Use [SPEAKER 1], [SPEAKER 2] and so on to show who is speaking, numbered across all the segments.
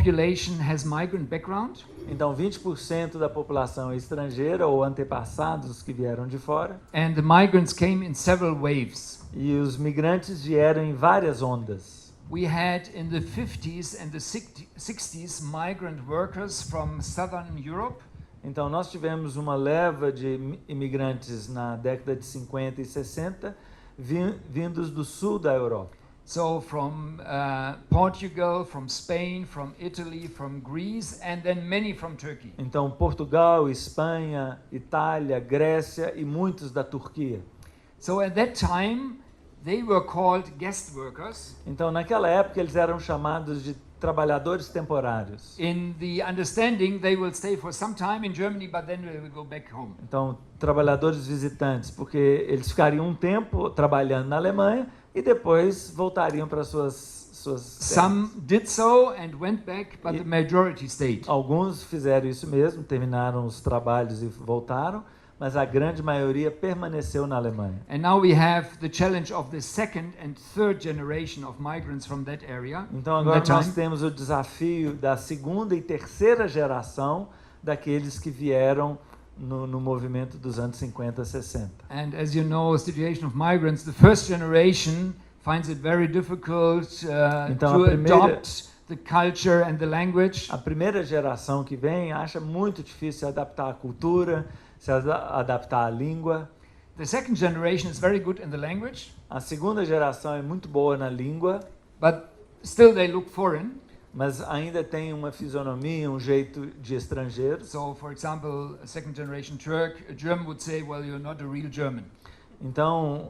[SPEAKER 1] population has migrant background.
[SPEAKER 2] Então 20% da população é estrangeira ou antepassados que vieram de fora.
[SPEAKER 1] And the migrants came in several waves.
[SPEAKER 2] E os migrantes vieram em várias ondas.
[SPEAKER 1] We had in the 50s and the 60s migrant workers from southern Europe.
[SPEAKER 2] Então nós tivemos uma leva de imigrantes na década de 50 e 60 vindos do sul da Europa.
[SPEAKER 1] So from Portugal, from Spain, from Italy, from Greece, and then many from Turkey.
[SPEAKER 2] Então Portugal, Espanha, Itália, Grécia e muitos da Turquia.
[SPEAKER 1] So at that time they were called guest workers.
[SPEAKER 2] Então naquela época eles eram chamados de trabalhadores temporários.
[SPEAKER 1] In the understanding they will stay for some time in Germany, but then they will go back home.
[SPEAKER 2] Então trabalhadores visitantes, porque eles ficariam um tempo trabalhando na Alemanha e depois voltariam para suas
[SPEAKER 1] Some did so and went back, but the majority stayed.
[SPEAKER 2] Alguns fizeram isso mesmo, terminaram os trabalhos e voltaram, mas a grande maioria permaneceu na Alemanha.
[SPEAKER 1] And now we have the challenge of the second and third generation of migrants from that area.
[SPEAKER 2] Então agora nós temos o desafio da segunda e terceira geração daqueles que vieram no movimento dos anos 50, 60.
[SPEAKER 1] And as you know, the situation of migrants, the first generation finds it very difficult to adopt the culture and the language.
[SPEAKER 2] A primeira geração que vem acha muito difícil se adaptar à cultura, se adaptar à língua.
[SPEAKER 1] The second generation is very good in the language.
[SPEAKER 2] A segunda geração é muito boa na língua,
[SPEAKER 1] but still they look foreign.
[SPEAKER 2] Mas ainda tem uma fisionomia, um jeito de estrangeiro.
[SPEAKER 1] So, for example, a second generation Turk, a German would say, well, you're not a real German.
[SPEAKER 2] Então,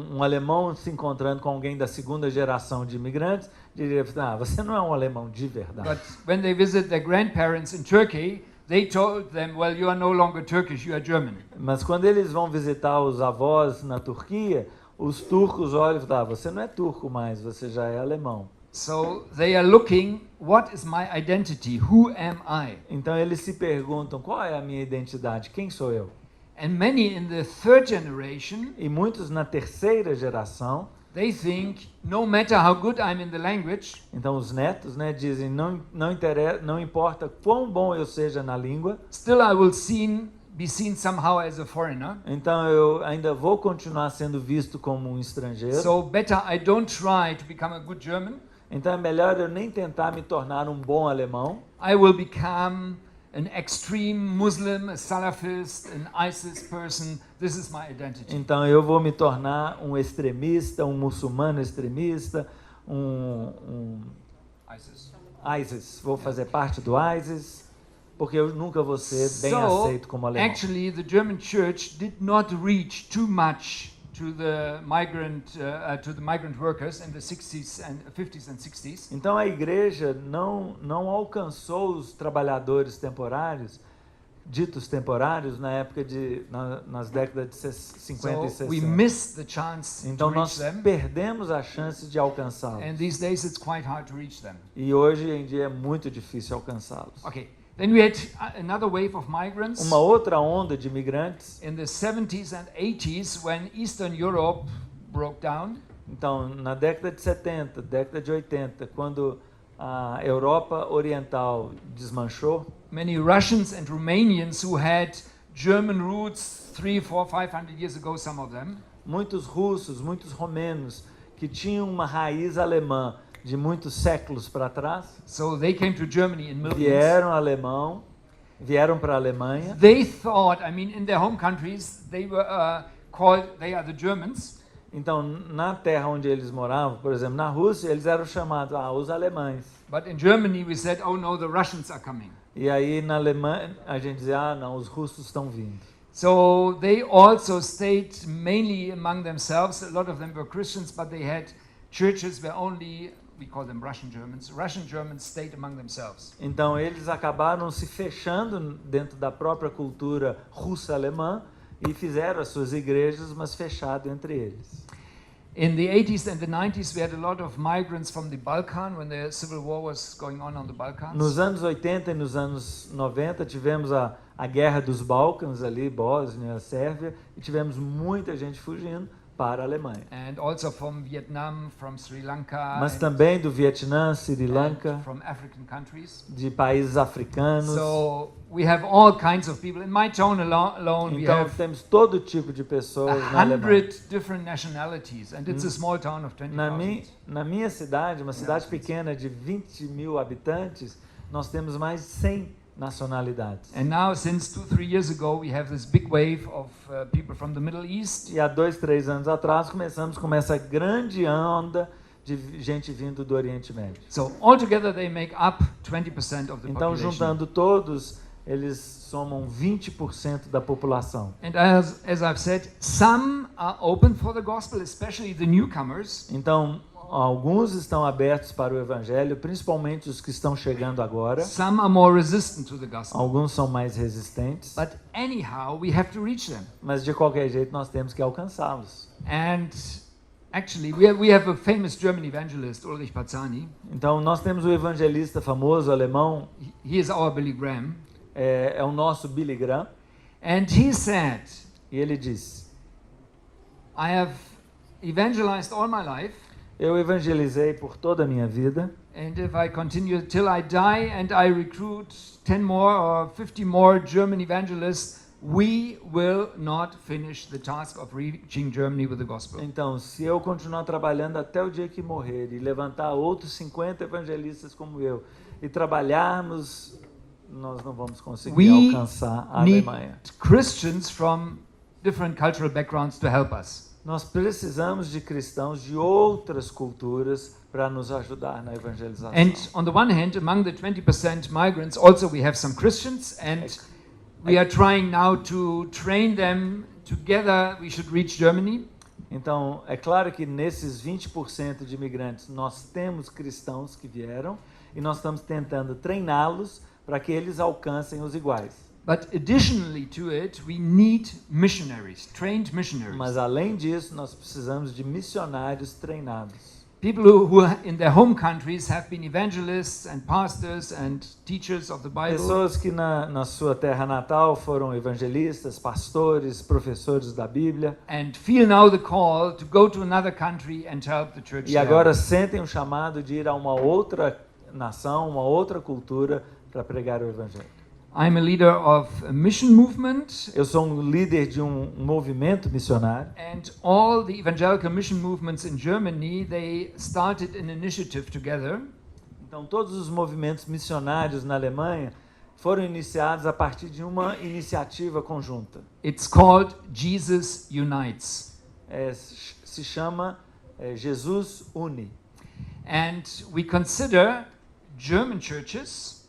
[SPEAKER 2] um alemão se encontrando com alguém da segunda geração de imigrantes, diria, você não é um alemão de verdade.
[SPEAKER 1] But when they visit their grandparents in Turkey, they told them, well, you are no longer Turkish, you are German.
[SPEAKER 2] Mas quando eles vão visitar os avós na Turquia, os turcos olham e falam, você não é turco mais, você já é alemão.
[SPEAKER 1] So they are looking, what is my identity? Who am I?
[SPEAKER 2] Então eles se perguntam, qual é a minha identidade? Quem sou eu?
[SPEAKER 1] And many in the third generation,
[SPEAKER 2] e muitos na terceira geração,
[SPEAKER 1] they think, no matter how good I'm in the language,
[SPEAKER 2] então os netos, dizem, não importa quão bom eu seja na língua,
[SPEAKER 1] still I will be seen somehow as a foreigner.
[SPEAKER 2] Então eu ainda vou continuar sendo visto como um estrangeiro.
[SPEAKER 1] So better I don't try to become a good German.
[SPEAKER 2] Então é melhor eu nem tentar me tornar um bom alemão.
[SPEAKER 1] I will become an extreme Muslim, a Salafist, an ISIS person. This is my identity.
[SPEAKER 2] Então eu vou me tornar um extremista, um muçulmano extremista, ISIS. Vou fazer parte do ISIS, porque eu nunca vou ser bem aceito como alemão.
[SPEAKER 1] Actually, the German church did not reach too much to the migrant workers in the 50s and 60s.
[SPEAKER 2] Então a igreja não alcançou os trabalhadores temporários, ditos temporários, na época nas décadas de 50 e 60.
[SPEAKER 1] We missed the chance
[SPEAKER 2] então
[SPEAKER 1] to
[SPEAKER 2] nós
[SPEAKER 1] reach them.
[SPEAKER 2] Perdemos a chance de alcançá-los.
[SPEAKER 1] And these days it's quite hard to reach them.
[SPEAKER 2] E hoje em dia é muito difícil alcançá-los.
[SPEAKER 1] Okay. Then we had another wave of migrants.
[SPEAKER 2] Uma outra onda de imigrantes.
[SPEAKER 1] In the 70s and 80s, when Eastern Europe broke down.
[SPEAKER 2] Então, na década de 70, década de 80, quando a Europa Oriental desmanchou.
[SPEAKER 1] Many Russians and Romanians who had German roots 300, 400, 500 years ago, some of them.
[SPEAKER 2] Muitos russos, muitos romenos que tinham uma raiz alemã de muitos séculos para trás.
[SPEAKER 1] So they came to Germany in millions.
[SPEAKER 2] Vieram para a Alemanha.
[SPEAKER 1] They thought, in their home countries, they were they are the Germans.
[SPEAKER 2] Então, na terra onde eles moravam, por exemplo, na Rússia, eles eram chamados os alemães.
[SPEAKER 1] But in Germany we said, oh no, the Russians are coming.
[SPEAKER 2] E aí na Alemanha a gente dizia, não, os russos estão vindo.
[SPEAKER 1] So they also stayed mainly among themselves. A lot of them were Christians, but they had churches where only, we call them Russian Germans stayed among themselves.
[SPEAKER 2] Então eles acabaram se fechando dentro da própria cultura russa-alemã e fizeram as suas igrejas, mas fechado entre eles.
[SPEAKER 1] In the 80s and the 90s we had a lot of migrants from the Balkan when the civil war was going on the Balkans.
[SPEAKER 2] Nos anos 80 e nos anos 90 tivemos a guerra dos Balcãs ali, Bósnia, Sérvia, e tivemos muita gente fugindo para a Alemanha.
[SPEAKER 1] and also from Vietnam, from Sri Lanka,
[SPEAKER 2] Mas
[SPEAKER 1] and,
[SPEAKER 2] também do Vietnã, Sri Lanka,
[SPEAKER 1] and from African countries.
[SPEAKER 2] de países africanos.
[SPEAKER 1] So we have all kinds of people. In my town alone, we
[SPEAKER 2] Então
[SPEAKER 1] have
[SPEAKER 2] temos todo tipo de pessoas na Alemanha.
[SPEAKER 1] 100 different nationalities, and it's a small town of
[SPEAKER 2] Na
[SPEAKER 1] 20,000.
[SPEAKER 2] minha cidade, uma cidade pequena de 20 mil habitantes, nós temos mais de 100 nacionalidades.
[SPEAKER 1] And now, since 2-3 years ago, we have this big wave of people from the Middle East.
[SPEAKER 2] E há 2, 3 anos atrás começamos com essa grande onda de gente vindo do Oriente Médio.
[SPEAKER 1] So altogether, they make up 20% of the
[SPEAKER 2] Então,
[SPEAKER 1] population.
[SPEAKER 2] juntando todos, eles somam 20% da população.
[SPEAKER 1] And as I've said, some are open for the gospel, especially the newcomers.
[SPEAKER 2] Então, alguns estão abertos para o evangelho, principalmente os que estão chegando agora.
[SPEAKER 1] Some are more resistant to the gospel.
[SPEAKER 2] Alguns são mais resistentes,
[SPEAKER 1] But anyhow, we have to reach them.
[SPEAKER 2] mas de qualquer jeito nós temos que alcançá-los.
[SPEAKER 1] And actually, we have a famous German evangelist, Ulrich Pazzani.
[SPEAKER 2] Então, nós temos o evangelista famoso alemão,
[SPEAKER 1] He is our Billy Graham.
[SPEAKER 2] é o nosso Billy Graham,
[SPEAKER 1] And he said,
[SPEAKER 2] e ele disse:
[SPEAKER 1] I have evangelized all my life.
[SPEAKER 2] eu evangelizei por toda a minha vida,
[SPEAKER 1] And if I continue till I die and I recruit 10 more or 50 more German evangelists, we will not finish the task of reaching Germany with the gospel.
[SPEAKER 2] então, se eu continuar trabalhando até o dia que morrer e levantar outros 50 evangelistas como eu e trabalharmos, nós não vamos conseguir
[SPEAKER 1] We
[SPEAKER 2] alcançar a
[SPEAKER 1] need
[SPEAKER 2] Alemanha.
[SPEAKER 1] Christians from different cultural backgrounds to help us.
[SPEAKER 2] Nós precisamos de cristãos de outras culturas para nos ajudar na evangelização.
[SPEAKER 1] And on the one hand, among the 20% migrants, also we have some Christians, and we are trying now to train them together. We should reach Germany.
[SPEAKER 2] Então, é claro que nesses 20% de imigrantes nós temos cristãos que vieram e nós estamos tentando treiná-los para que eles alcancem os iguais.
[SPEAKER 1] But additionally to it, we need missionaries, trained missionaries.
[SPEAKER 2] Mas além disso, nós precisamos de missionários treinados.
[SPEAKER 1] People who in their home countries have been evangelists and pastors and teachers of the Bible.
[SPEAKER 2] Pessoas que na sua terra natal foram evangelistas, pastores, professores da Bíblia.
[SPEAKER 1] And feel now the call to go to another country and help the church
[SPEAKER 2] E
[SPEAKER 1] there.
[SPEAKER 2] agora sentem o chamado de ir a uma outra nação, uma outra cultura para pregar o evangelho.
[SPEAKER 1] I'm a leader of a mission movement,
[SPEAKER 2] Eu sou um líder de um movimento missionário.
[SPEAKER 1] and all the evangelical mission movements in Germany, they started an initiative together.
[SPEAKER 2] Então, todos os movimentos missionários na Alemanha foram iniciados a partir de uma iniciativa conjunta.
[SPEAKER 1] It's called Jesus Unites.
[SPEAKER 2] Se chama Jesus Une.
[SPEAKER 1] And we consider German churches,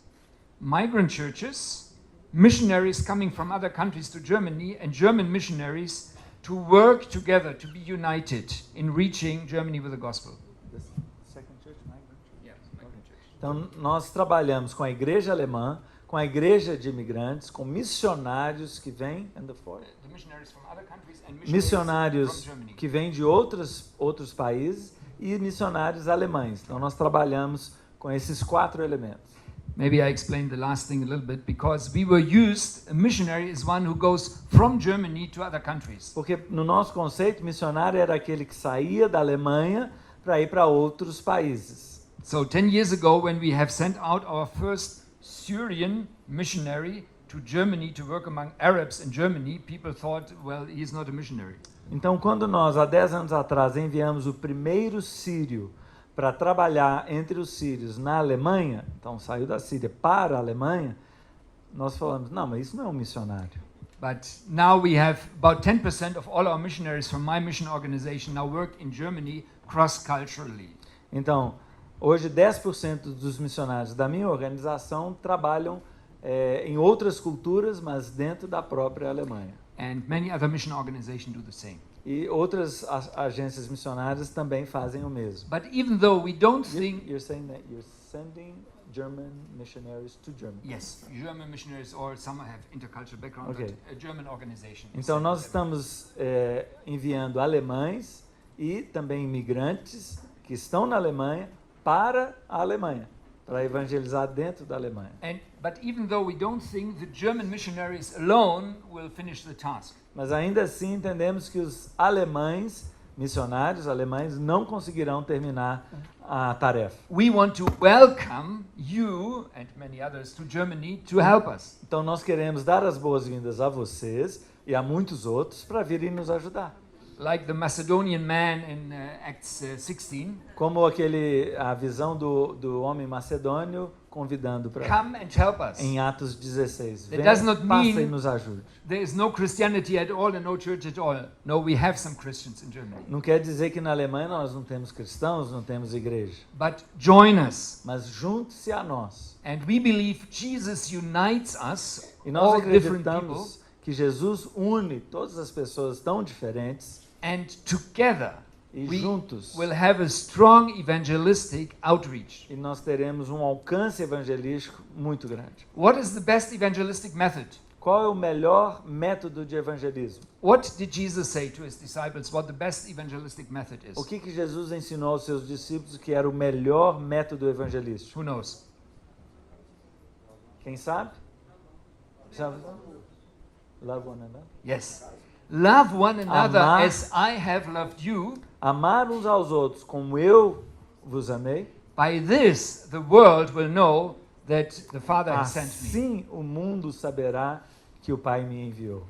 [SPEAKER 1] migrant churches, missionaries coming from other countries to Germany, and German missionaries to work together, to be united in reaching Germany with the gospel. Yes, migrant church.
[SPEAKER 2] Então, nós trabalhamos com a igreja alemã, com a igreja de imigrantes, com missionários que vêm,
[SPEAKER 1] The missionaries from other countries and
[SPEAKER 2] missionários
[SPEAKER 1] from Germany.
[SPEAKER 2] que vêm de outros países e missionários alemães. Então, nós trabalhamos com esses 4 elementos.
[SPEAKER 1] Maybe I explained the last thing a little bit, because we were used, a missionary is one who goes from Germany to other countries.
[SPEAKER 2] Porque no nosso conceito, missionário era aquele que saía da Alemanha para ir para outros países.
[SPEAKER 1] So 10 years ago, when we have sent out our first Syrian missionary to Germany to work among Arabs in Germany, people thought, well, he's not a missionary.
[SPEAKER 2] Então, quando nós, há 10 anos atrás, enviamos o primeiro sírio para trabalhar entre os sírios na Alemanha, então saiu da Síria para a Alemanha, nós falamos, não, mas isso não é um missionário.
[SPEAKER 1] But now we have about 10% of all our missionaries from my mission organization now work in Germany cross-culturally.
[SPEAKER 2] Então, hoje 10% dos missionários da minha organização trabalham em outras culturas, mas dentro da própria Alemanha.
[SPEAKER 1] And many other mission organizations do the same.
[SPEAKER 2] E outras agências missionárias também fazem o mesmo.
[SPEAKER 1] But even though we don't think...
[SPEAKER 2] You're saying that you're sending German missionaries to Germany.
[SPEAKER 1] Yes, German missionaries, or some have intercultural background,
[SPEAKER 2] Okay.
[SPEAKER 1] but a German organization.
[SPEAKER 2] Então nós estamos enviando alemães e também imigrantes que estão na Alemanha para a Alemanha, para evangelizar dentro da Alemanha.
[SPEAKER 1] But even though we don't think the German missionaries alone will finish the task,
[SPEAKER 2] Mas ainda assim entendemos que os alemães missionários alemães não conseguirão terminar a tarefa.
[SPEAKER 1] We want to welcome you and many others to Germany to help us.
[SPEAKER 2] Então nós queremos dar as boas-vindas a vocês e a muitos outros para virem nos ajudar.
[SPEAKER 1] Like the Macedonian man in Acts 16.
[SPEAKER 2] Como a visão do homem macedônio convidando para
[SPEAKER 1] Come and help us.
[SPEAKER 2] em Atos 16.
[SPEAKER 1] That does not
[SPEAKER 2] Passa
[SPEAKER 1] mean
[SPEAKER 2] e nos ajude.
[SPEAKER 1] there is no Christianity at all and no church at all. No, we have some Christians in Germany.
[SPEAKER 2] Não quer dizer que na Alemanha nós não temos cristãos, não temos igreja.
[SPEAKER 1] But join us.
[SPEAKER 2] Mas junte-se a nós.
[SPEAKER 1] And we believe Jesus unites us,
[SPEAKER 2] E nós
[SPEAKER 1] all different people,
[SPEAKER 2] acreditamos que Jesus une todas as pessoas tão diferentes
[SPEAKER 1] and together
[SPEAKER 2] e
[SPEAKER 1] we
[SPEAKER 2] juntos
[SPEAKER 1] will have a strong evangelistic outreach.
[SPEAKER 2] e nós teremos um alcance evangelístico muito grande.
[SPEAKER 1] What is the best evangelistic method?
[SPEAKER 2] Qual é o melhor método de evangelismo?
[SPEAKER 1] What did Jesus say to his disciples what the best evangelistic method is?
[SPEAKER 2] O que Jesus ensinou aos seus discípulos que era o melhor método evangelístico?
[SPEAKER 1] Who knows?
[SPEAKER 2] Quem sabe? Sabe? Love one another.
[SPEAKER 1] Yes. Love one another
[SPEAKER 2] Amar.
[SPEAKER 1] as I have loved you.
[SPEAKER 2] Amar uns aos outros como eu vos amei.
[SPEAKER 1] By this the world will know that the Father has sent me.
[SPEAKER 2] Assim o mundo saberá que o Pai me enviou.